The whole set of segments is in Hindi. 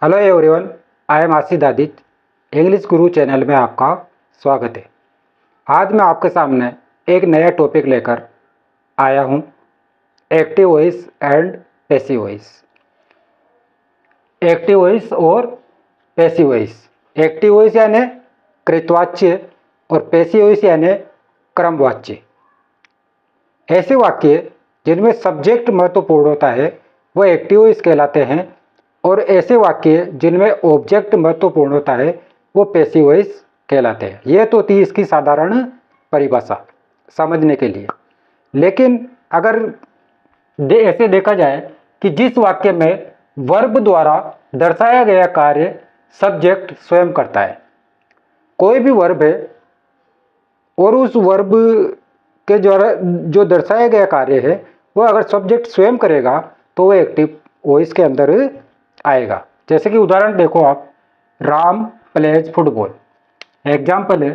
Hello everyone, I am Asif Aditya. English Guru channel में आपका स्वागत है। आज मैं आपके सामने एक नया टॉपिक लेकर आया हूँ, active voice and passive voice. Active voice और पैसिव वॉइस। एक्टिव वॉइस यानी कृतवाच्य और पैसिव वॉइस यानी क्रमवाच्य। ऐसे वाक्य जिनमें सब्जेक्ट महत्वपूर्ण होता है वो एक्टिव वॉइस कहलाते हैं, और ऐसे वाक्य जिनमें ऑब्जेक्ट महत्वपूर्ण होता है वो पैसिव वॉइस कहलाते हैं। ये तो थी इसकी साधारण परिभाषा समझने के लिए। लेकिन अगर ऐसे देखा जाए कि जिस वाक्य में वर्ब द्वारा दर्शाया गया कार्य सब्जेक्ट स्वयं करता है, कोई भी वर्ब है और उस वर्ब के द्वारा जो दर्शाया गया कार्य है वो अगर सब्जेक्ट स्वयं करेगा तो वो एक्टिव वॉइस के अंदर आएगा। जैसे कि उदाहरण देखो आप, राम प्लेज फुटबॉल, एग्जाम्पल है।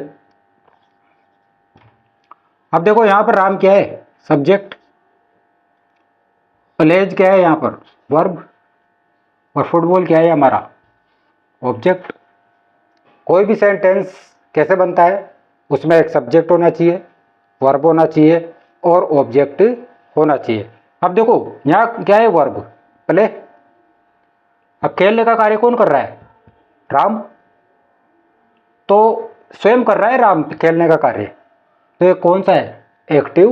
अब देखो यहां पर राम क्या है? सब्जेक्ट। प्लेज क्या है? यहां पर वर्ब। और फुटबॉल क्या है? हमारा ऑब्जेक्ट। कोई भी सेंटेंस कैसे बनता है? उसमें एक सब्जेक्ट होना चाहिए, वर्ब होना चाहिए और ऑब्जेक्ट होना चाहिए। अब देखो यहां क्या है? Verb, play. अब खेलने का कार्य कौन कर रहा है? राम। तो स्वयं कर रहा है राम खेलने का कार्य, तो ये कौन सा है? Active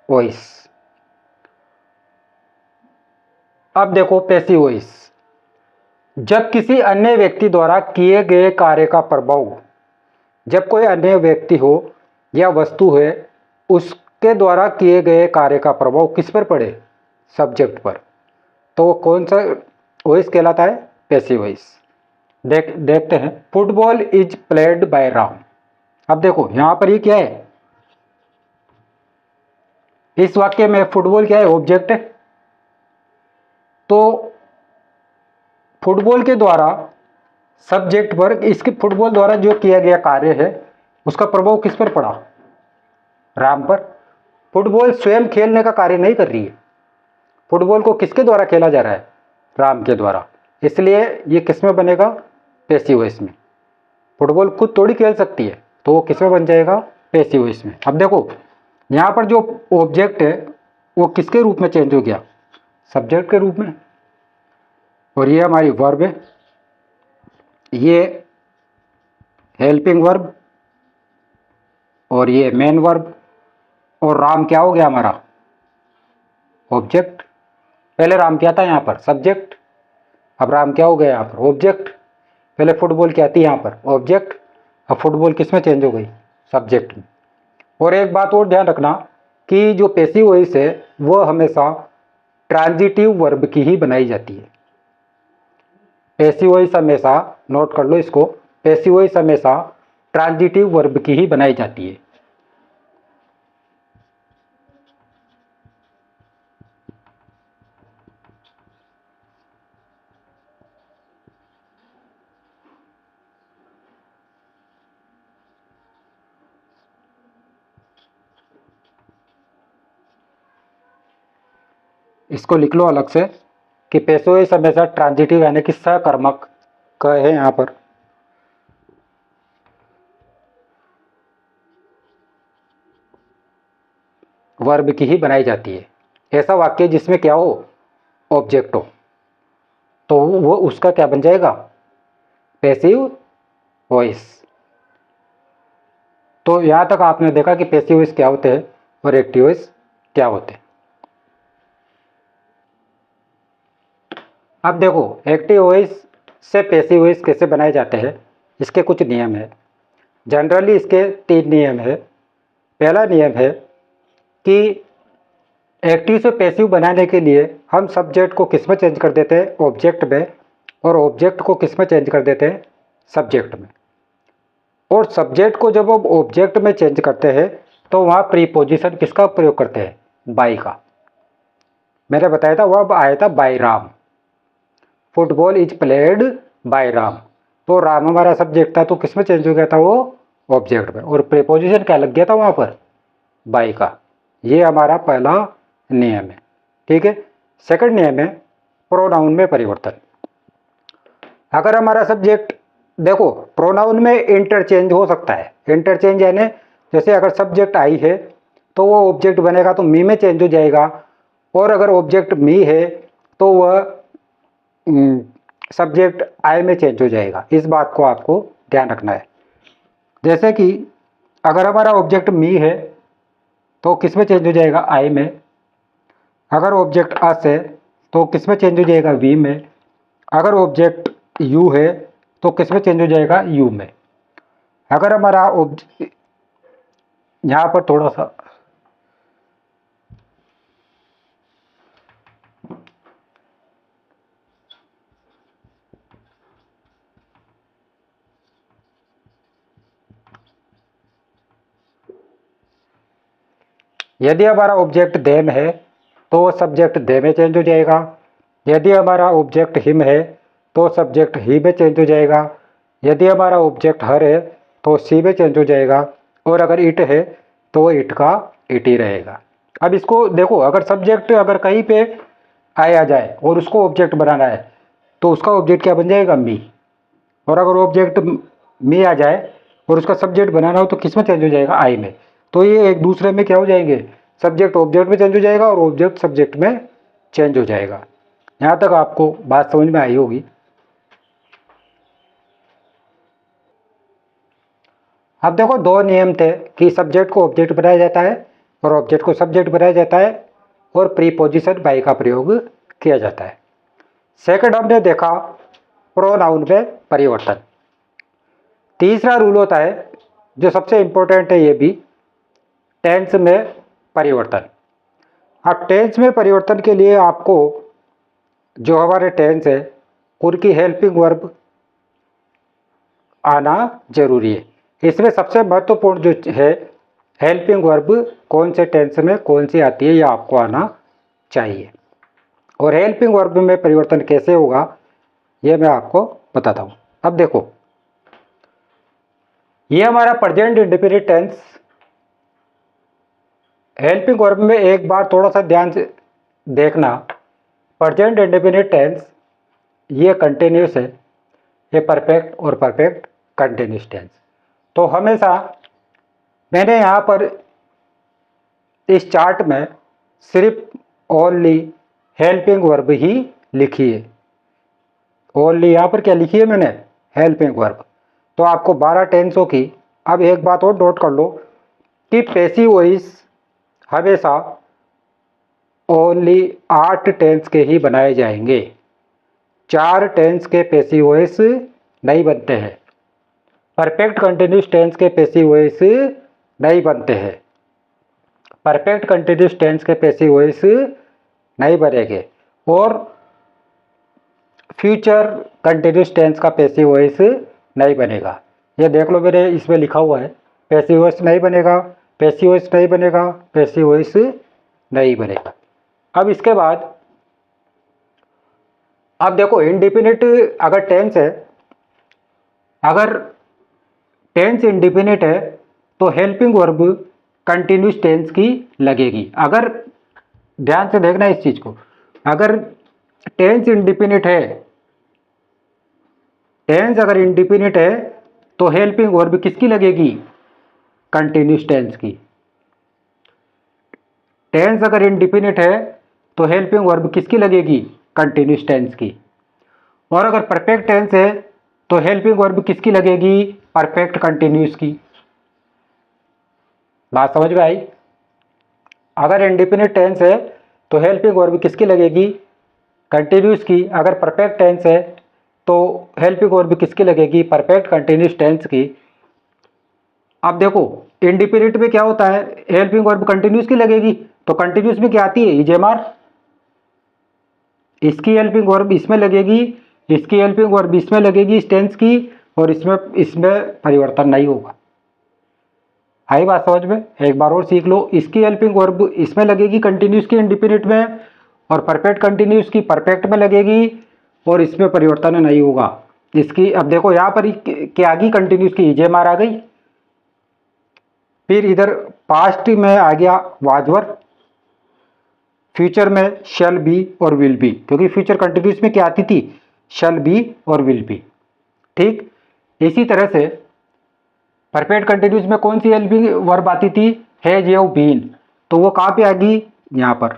voice. अब देखो पैसिव वॉइस। जब किसी अन्य व्यक्ति द्वारा किए गए कार्य का प्रभाव, जब कोई अन्य व्यक्ति हो या वस्तु है उसके द्वारा किए गए कार्य का प्रभाव किस पर पड़े? सब्जेक्ट पर, तो वो कौन सा वॉइस कहलाता है? Passive voice. देखते हैं, football is played by Ram. अब देखो यहां पर ये क्या है? इस वाक्य में फुटबॉल क्या है? ऑब्जेक्ट है। तो फुटबॉल के द्वारा सब्जेक्ट पर, इसके फुटबॉल द्वारा जो किया गया कार्य है उसका प्रभाव किस पर पड़ा? राम पर। फुटबॉल स्वयं खेलने का कार्य नहीं कर रही है, फुटबॉल को किसके द्वारा खेला जा रहा है? राम के द्वारा। इसलिए ये किस में बनेगा? पैसिव वॉइस में। फुटबॉल खुद थोड़ी खेल सकती है, तो वो किस में बन जाएगा? पैसिव वॉइस में। अब देखो यहाँ पर जो ऑब्जेक्ट है वो किसके रूप में चेंज हो गया? सब्जेक्ट के रूप में। और ये हमारी वर्ब है, ये हेल्पिंग वर्ब और ये मेन वर्ब। और राम क्या हो गया हमारा? ऑब्जेक्ट। पहले राम क्या था? यहाँ पर सब्जेक्ट। अब राम क्या हो गया यहाँ पर? ऑब्जेक्ट। पहले फुटबॉल क्या थी? यहाँ पर ऑब्जेक्ट। अब फुटबॉल किस में चेंज हो गई? सब्जेक्ट में। और एक बात और ध्यान रखना कि जो पैसिव वॉइस है वो हमेशा ट्रांजिटिव वर्ब की ही बनाई जाती है। पैसिव वॉइस हमेशा, नोट कर लो इसको, पैसिव वॉइस हमेशा ट्रांजिटिव वर्ब की ही बनाई जाती है। इसको लिख लो अलग से कि पैसिव वॉइस हमेशा ट्रांजिटिव यानी कि सकर्मक का है, यहां पर वर्ब की ही बनाई जाती है। ऐसा वाक्य जिसमें क्या हो? ऑब्जेक्ट हो, तो वो उसका क्या बन जाएगा? Passive voice. तो यहां तक आपने देखा कि पैसिव वॉइस क्या होते हैं और एक्टिव वॉइस क्या होते हैं। अब देखो एक्टिव वॉइस से पैसिव वॉइस कैसे बनाए जाते हैं, इसके कुछ नियम है। जनरली इसके 3 नियम है। पहला नियम है कि एक्टिव से पैसिव बनाने के लिए हम सब्जेक्ट को किस में चेंज कर देते हैं? ऑब्जेक्ट में। और ऑब्जेक्ट को किस में चेंज कर देते हैं? सब्जेक्ट में। और सब्जेक्ट को जब हम ऑब्जेक्ट में चेंज करते हैं तो वहाँ प्रीपोजिशन किसका प्रयोग करते हैं? बाय का। मैंने बताया था वह आया था by Ram. Football is played by Ram, तो राम हमारा सब्जेक्ट था, तो किस में चेंज हो गया था? वो ऑब्जेक्ट में। और प्रीपोजिशन क्या लग गया था वहाँ पर? बाय का। ये हमारा पहला नियम है। ठीक है। सेकंड नियम है प्रोनाउन में परिवर्तन। अगर हमारा सब्जेक्ट, देखो प्रोनाउन में इंटरचेंज हो सकता है। इंटरचेंज यानी जैसे अगर सब्जेक्ट आई है तो वो ऑब्जेक्ट बनेगा तो मी में चेंज हो जाएगा, और अगर ऑब्जेक्ट मी है तो वह सब्जेक्ट आई में चेंज हो जाएगा। इस बात को आपको ध्यान रखना है। जैसे कि अगर हमारा ऑब्जेक्ट मी है तो किस में चेंज हो जाएगा, आई में। अगर ऑब्जेक्ट अस है तो किस में चेंज हो जाएगा, वी में। अगर ऑब्जेक्ट यू है तो किस में चेंज हो जाएगा, यू में। अगर हमारा यहाँ पर थोड़ा सा यदि हमारा ऑब्जेक्ट देम है तो सब्जेक्ट दे में चेंज हो जाएगा। यदि हमारा ऑब्जेक्ट हिम है तो सब्जेक्ट ही में चेंज हो जाएगा। यदि हमारा ऑब्जेक्ट हर है तो सी में चेंज हो जाएगा, और अगर इट है तो इट का इट ही रहेगा। अब इसको देखो, अगर सब्जेक्ट अगर कहीं पे आ जाए और उसको ऑब्जेक्ट बनाना है तो उसका ऑब्जेक्ट क्या बन जाएगा, मी। और अगर ऑब्जेक्ट मी आ जाए और उसका सब्जेक्ट बनाना हो तो किस में चेंज हो जाएगा, आई में। तो ये एक दूसरे में क्या हो जाएंगे, सब्जेक्ट ऑब्जेक्ट में चेंज हो जाएगा और ऑब्जेक्ट सब्जेक्ट में चेंज हो जाएगा। यहाँ तक आपको बात समझ में आई होगी। अब देखो, दो नियम थे कि सब्जेक्ट को ऑब्जेक्ट बनाया जाता है और ऑब्जेक्ट को सब्जेक्ट बनाया जाता है, और प्रीपोजिशन बाई का प्रयोग किया जाता है। सेकंड हमने देखा प्रोनाउन में परिवर्तन। तीसरा रूल होता है जो सबसे इंपॉर्टेंट है, ये भी टेंस में परिवर्तन। अब टेंस में परिवर्तन के लिए आपको जो हमारे टेंस है उनकी हेल्पिंग वर्ब आना जरूरी है। इसमें सबसे महत्वपूर्ण जो है हेल्पिंग वर्ब कौन से टेंस में कौन सी आती है, यह आपको आना चाहिए। और हेल्पिंग वर्ब में परिवर्तन कैसे होगा यह मैं आपको बताता हूँ। अब देखो, ये हमारा present indefinite tense. Helping verb में एक बार थोड़ा सा ध्यान से देखना, प्रेजेंट इंडेफिनिट टेंस ये कंटिन्यूस है, ये परफेक्ट और परफेक्ट कंटिन्यूस टेंस। तो हमेशा मैंने यहाँ पर इस चार्ट में सिर्फ ओनली हेल्पिंग वर्ब ही लिखी है। ओनली यहाँ पर क्या लिखी है मैंने, हेल्पिंग वर्ब। तो आपको 12 टेंसों की, अब एक बात और नोट कर लो कि पैसिव वॉइस हमेशा ओनली 8 टेंस के ही बनाए जाएंगे। 4 टेंस के पैसिव वॉइस नहीं बनते हैं। परफेक्ट कंटिन्यूस टेंस के पैसिव वॉइस नहीं बनते हैं। परफेक्ट कंटिन्यूस टेंस के पैसिव वॉइस नहीं बनेंगे, और फ्यूचर कंटिन्यूस टेंस का पैसिव वॉइस नहीं बनेगा। ये देख लो, मेरे इसमें लिखा हुआ है पैसिव वॉइस नहीं बनेगा, पैसिव वॉइस नहीं बनेगा, पैसिव वॉइस नहीं बनेगा। अब इसके बाद अब देखो, इंडिफिनिट अगर टेंस है, अगर टेंस इंडिफिनिट है तो हेल्पिंग वर्ब कंटिन्यूस टेंस की लगेगी। अगर ध्यान से देखना इस चीज को, अगर टेंस इंडिफिनिट है, टेंस अगर इंडिफिनिट है तो हेल्पिंग वर्ब किसकी लगेगी, कंटिन्यूस टेंस की। टेंस अगर इंडिफिनिट है तो हेल्पिंग वर्ब किसकी लगेगी, कंटिन्यूस टेंस की। और अगर परफेक्ट टेंस है तो हेल्पिंग वर्ब किसकी लगेगी, परफेक्ट कंटिन्यूस की। बात समझ में आई। अगर इंडिफिनिट टेंस है तो हेल्पिंग वर्ब किसकी लगेगी, कंटिन्यूस की। अगर परफेक्ट टेंस है तो हेल्पिंग वर्ब किसकी लगेगी, परफेक्ट कंटिन्यूस टेंस की। अब देखो, इंडिफिनिट में क्या होता है, हेल्पिंग वर्ब कंटिन्यूस की लगेगी, तो कंटिन्यूस में क्या आती है, इजेमार। इसकी हेल्पिंग वर्ब इसमें लगेगी, इसकी हेल्पिंग वर्ब इसमें लगेगी इस टेंस की, और इसमें परिवर्तन नहीं होगा। आई बात समझ में। एक बार और सीख लो, इसकी हेल्पिंग वर्ब इसमें लगेगी कंटिन्यूस की इंडिफिनिट में, और परफेक्ट कंटिन्यूस की परफेक्ट में लगेगी, और इसमें परिवर्तन नहीं होगा इसकी। अब देखो, यहाँ पर क्या आ गई, कंटिन्यूस की इजेमार आ गई। फिर इधर पास्ट में आ गया वाजवर, फ्यूचर में शैल बी और विल बी, क्योंकि फ्यूचर कंटिन्यूस में क्या आती थी, शैल बी और विल बी। ठीक इसी तरह से परफेक्ट कंटिन्यूस में कौन सी हेल्पिंग वर्ब आती थी, हैज हैव बीन, तो वो कहाँ पे आ गई, यहाँ पर।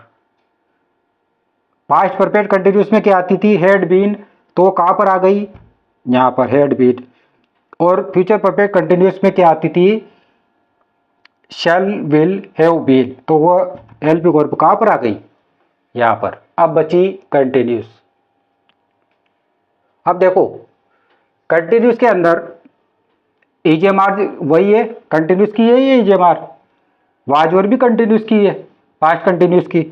पास्ट परफेक्ट कंटिन्यूस में क्या आती थी, हैड बीन, तो वो कहाँ पर आ गई, यहाँ पर हैड बीन। और फ्यूचर परफेक्ट कंटिन्यूस में क्या आती थी, शैल विल हैव बीन, तो वो हेल्पिंग वर्ब कहाँ पर आ गई, यहाँ पर। अब बची कंटिन्यूस। अब देखो कंटिन्यूस के अंदर ईजेएमआर वही है, कंटिन्यूस की है ये ईजेएमआर, वाज वर्ब भी कंटिन्यूस की है, पास्ट कंटिन्यूस की,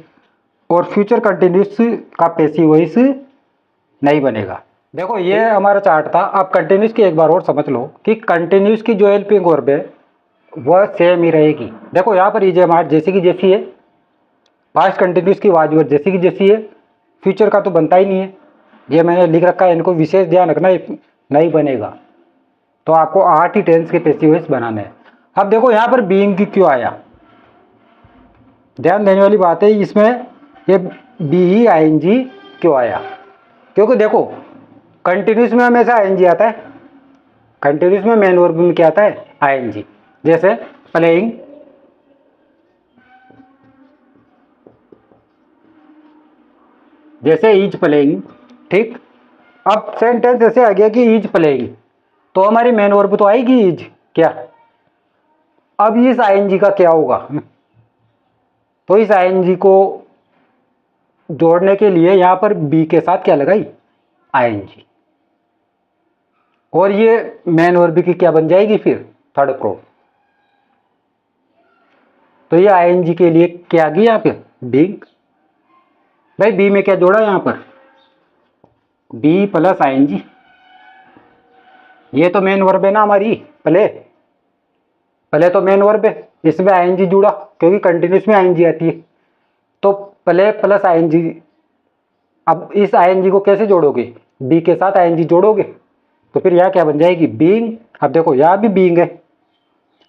और फ्यूचर कंटिन्यूस का पैसिव वॉइस नहीं बनेगा। देखो ये हमारा चार्ट था। अब कंटिन्यूस की एक बार और समझ लो कि कंटिन्यूस की जो हेल्पिंग वर्ब है वह सेम ही रहेगी। देखो यहाँ पर ईजेएमआर जैसी की जैसी है, पास्ट कंटिन्यूस की वाज वर्ब जैसी की जैसी है, फ्यूचर का तो बनता ही नहीं है, ये मैंने लिख रखा है, इनको विशेष ध्यान रखना, नहीं बनेगा। तो आपको 8 ही टेंस के पैसिव वॉइस बनाने हैं। अब देखो यहाँ पर बीइंग की क्यों आया, ध्यान देने वाली बात है इसमें, ये बी ही आईएनजी क्यों आया, क्योंकि देखो कंटिन्यूस में हमेशा आईएनजी आता है, कंटिन्यूस में मेन वर्ब में क्या आता है, आईएनजी। जैसे प्लेइंग, जैसे इज प्लेइंग, ठीक। अब सेंटेंस ऐसे आ गया कि इज प्लेइंग, तो हमारी मेन वर्ब तो आएगी इज, क्या। अब इस आईएनजी का क्या होगा, तो इस आईएनजी को जोड़ने के लिए यहां पर बी के साथ क्या लगाई, आईएनजी, और ये मेन वर्ब की क्या बन जाएगी फिर, थर्ड फॉर्म। तो ये आईएनजी के लिए क्या आ गई यहाँ पे, बीइंग। भाई बी में क्या जोड़ा यहां पर, बी प्लस आईएनजी, ये तो मेन वर्ब है ना हमारी, पहले तो मेन वर्ब है, इसमें आईएनजी जुड़ा क्योंकि कंटिन्यूस में आईएनजी आती है, तो प्ले प्लस आईएनजी। अब इस आईएनजी को कैसे जोड़ोगे, बी के साथ आईएनजी जोड़ोगे, तो फिर यहाँ क्या बन जाएगी, बीइंग। अब देखो यहाँ भी बीइंग है,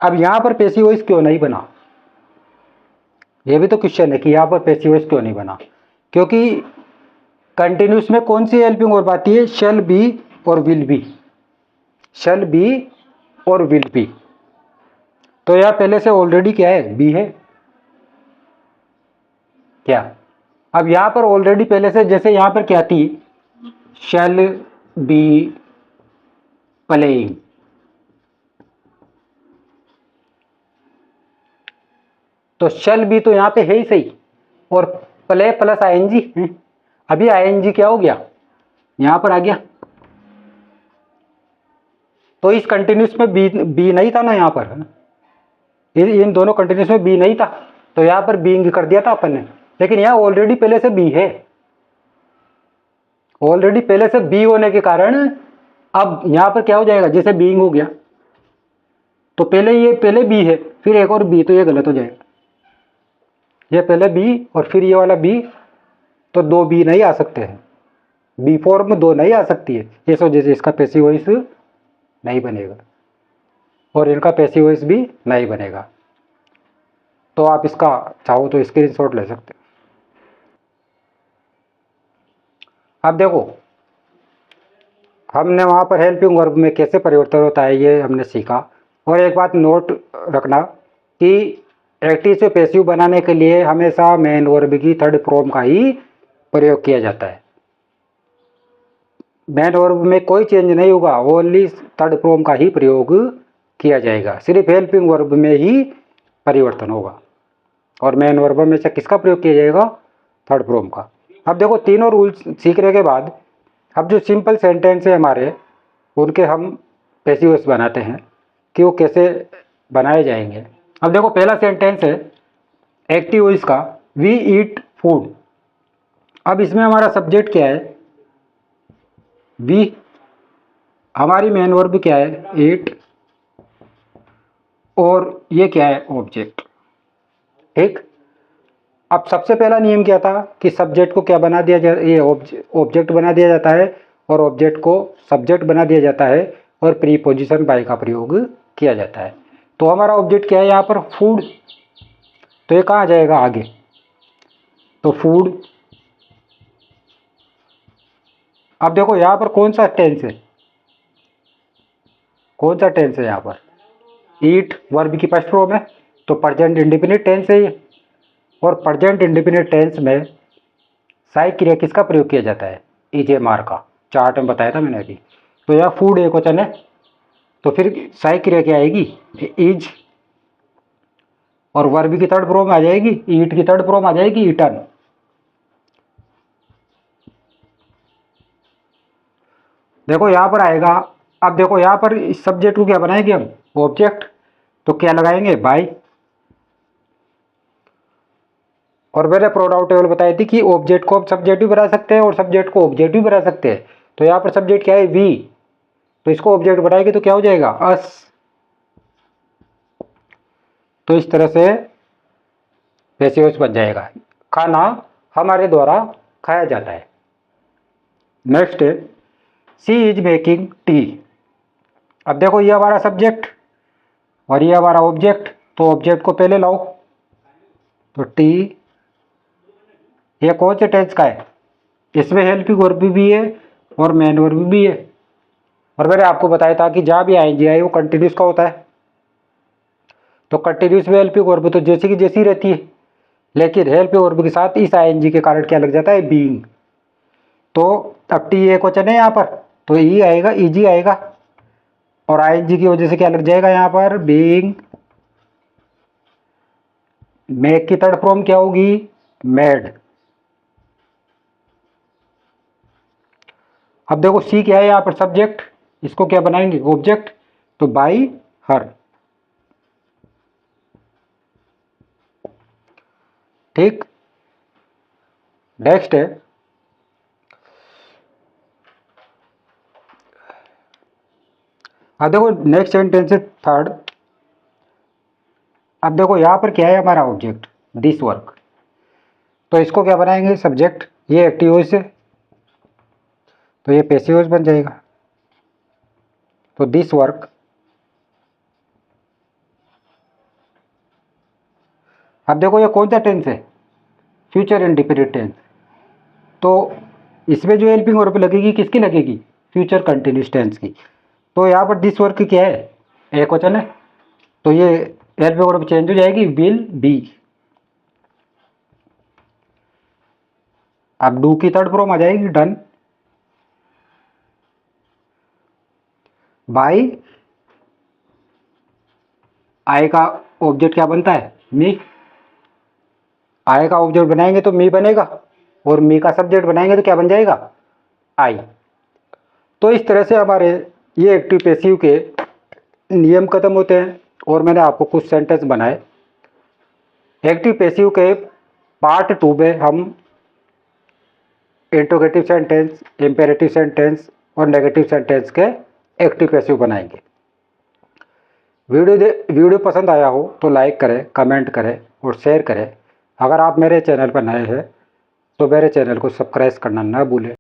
अब यहाँ पर पैसिव वॉइस क्यों नहीं बना, ये भी तो क्वेश्चन है कि यहाँ पर पैसिव वॉइस क्यों नहीं बना, क्योंकि कंटिन्यूस में कौन सी हेल्पिंग वर्ब आती है, शैल बी और विल बी, शैल बी और विल बी। तो यह पहले से ऑलरेडी क्या है, बी है क्या। अब यहां पर ऑलरेडी पहले से, जैसे यहां पर क्या थी, शैल बी प्लेइंग, तो शैल बी तो यहां पे है ही सही, और प्ले प्लस आईएनजी, अभी आईएनजी क्या हो गया, यहां पर आ गया। तो इस कंटिन्यूस में बी नहीं था ना यहाँ पर, इन दोनों कंटिन्यूस में बी नहीं था, तो यहाँ पर बीइंग कर दिया था अपन ने, लेकिन यहाँ ऑलरेडी पहले से बी है, ऑलरेडी पहले से बी होने के कारण अब यहाँ पर क्या हो जाएगा, जैसे बीइंग हो गया, तो पहले बी है, फिर एक और बी, तो ये गलत हो जाएगा, ये पहले बी और फिर ये वाला बी, तो दो बी नहीं आ सकते हैं, बी फॉर्म दो नहीं आ सकती है, इस वजह से इसका पैसिव वॉइस नहीं बनेगा और इनका पैसिव वॉइस भी नहीं बनेगा। तो आप इसका चाहो तो स्क्रीनशॉट ले सकते हैं। अब देखो हमने वहाँ पर हेल्पिंग वर्ब में कैसे परिवर्तन होता है ये हमने सीखा, और एक बात नोट रखना कि एक्टिव से पैसिव बनाने के लिए हमेशा मेन वर्ब की थर्ड फॉर्म का ही प्रयोग किया जाता है, मेन वर्ब में कोई चेंज नहीं होगा, ओनली थर्ड फॉर्म का ही प्रयोग किया जाएगा, सिर्फ हेल्पिंग वर्ब में ही परिवर्तन होगा, और मेन वर्ब में से किसका प्रयोग किया जाएगा, थर्ड फॉर्म का। अब देखो तीनों रूल्स सीखने के बाद अब जो सिंपल सेंटेंस है हमारे, उनके हम पैसिव वॉइस बनाते हैं कि वो कैसे बनाए जाएंगे। अब देखो पहला सेंटेंस है एक्टिव वॉइस का, वी ईट फूड। अब इसमें हमारा सब्जेक्ट क्या है, वी, हमारी मेन वर्ब क्या है, ईट, और ये क्या है, ऑब्जेक्ट, ठीक। अब सबसे पहला नियम क्या था कि सब्जेक्ट को क्या बना दिया जाए, ये ऑब्जेक्ट बना दिया जाता है, और ऑब्जेक्ट को सब्जेक्ट बना दिया जाता है, और प्रीपोजिशन बाय का प्रयोग किया जाता है। तो हमारा ऑब्जेक्ट क्या है यहाँ पर, फूड, तो ये कहाँ जाएगा आगे, तो फूड। अब देखो यहाँ पर कौन सा टेंस है, कौन सा टेंस है यहाँ पर? ईट वर्ब की फर्स्ट फॉर्म है, तो प्रेजेंट इंडेफिनिट टेंस है ये। और प्रेजेंट इंडेफिनिट टेंस में सहायक क्रिया किसका प्रयोग किया जाता है? इज एम आर का, चार्ट में बताया था मैंने अभी। तो यहाँ फूड एक वचन है, तो फिर सहायक क्रिया क्या आएगी? इज, और वर्ब की थर्ड फॉर्म आ जाएगी, ईट की थर्ड फॉर्म आ जाएगी ईटन। देखो यहाँ पर आएगा, अब देखो यहाँ पर इस सब्जेक्ट को क्या बनाएंगे हम? ऑब्जेक्ट। तो क्या लगाएंगे? बाय। और मैंने प्रोनाउन टेबल बताई थी कि ऑब्जेक्ट को सब्जेक्ट भी बना सकते हैं और सब्जेक्ट को ऑब्जेक्ट भी बना सकते हैं। तो यहाँ पर सब्जेक्ट क्या है? वी, तो इसको ऑब्जेक्ट बनाएंगे तो क्या हो जाएगा? अस। तो इस तरह से पैसिव बन जाएगा। खाना हमारे द्वारा खाया जाता है। नेक्स्ट है सी इज मेकिंग टी। अब देखो ये हमारा सब्जेक्ट और ये हमारा ऑब्जेक्ट, तो ऑब्जेक्ट को पहले लाओ। तो टी ये कौन से टेंस का है? इसमें हेल्पिंग वर्ब भी है और मेन वर्ब भी है। और मैंने आपको बताया था कि जहाँ भी आएंगे आए वो कंटिन्यूस का होता है। तो कंटिन्यूस में हेल्पिंग वर्ब तो जैसी की जैसी रहती है, लेकिन हेल्पिंग वर्ब के साथ इस आईएनजी के कारण क्या लग जाता है? बीइंग। तो अब टी एक वचन है यहाँ पर, तो ई आएगा, ईजी आएगा, और आईएनजी की वजह से क्या लग जाएगा यहाँ पर? बीइंग। मेक की थर्ड फॉर्म क्या होगी? मेड। अब देखो सी क्या है यहाँ पर? सब्जेक्ट, इसको क्या बनाएंगे? ऑब्जेक्ट। तो बाई हर। ठीक। नेक्स्ट है अब देखो नेक्स्ट सेंटेंस है थर्ड। अब देखो यहाँ पर क्या है हमारा? Object, this work. तो इसको क्या बनाएंगे? सब्जेक्ट। ये एक्टिव वॉइस है, तो ये पैसिव वॉइस बन जाएगा। तो दिस वर्क। अब देखो ये कौन सा टेंस है? Future independent tense. तो इसमें जो हेल्पिंग वर्ब लगेगी किसकी लगेगी? फ्यूचर कंटिन्यूस टेंस की। तो यहाँ पर दिस वर्क क्या है? एक वचन है, तो ये हेल्पिंग वर्ब चेंज हो जाएगी, विल बी। अब डू की थर्ड फॉर्म आ जाएगी, डन। बाई आई का ऑब्जेक्ट क्या बनता है? मी। आई का ऑब्जेक्ट बनाएंगे तो मी बनेगा, और मी का सब्जेक्ट बनाएंगे तो क्या बन जाएगा? आई। तो इस तरह से हमारे ये एक्टिव पैसिव के नियम खत्म होते हैं, और मैंने आपको कुछ सेंटेंस बनाए। एक्टिव पैसिव के पार्ट 2 में हम इंट्रोगेटिव सेंटेंस, इंपेरेटिव सेंटेंस और नेगेटिव सेंटेंस के एक्टिव पैसिव बनाएंगे। वीडियो पसंद आया हो तो लाइक करें, कमेंट करें और शेयर करें। अगर आप मेरे चैनल पर नए हैं तो मेरे चैनल को सब्सक्राइब करना ना भूलें।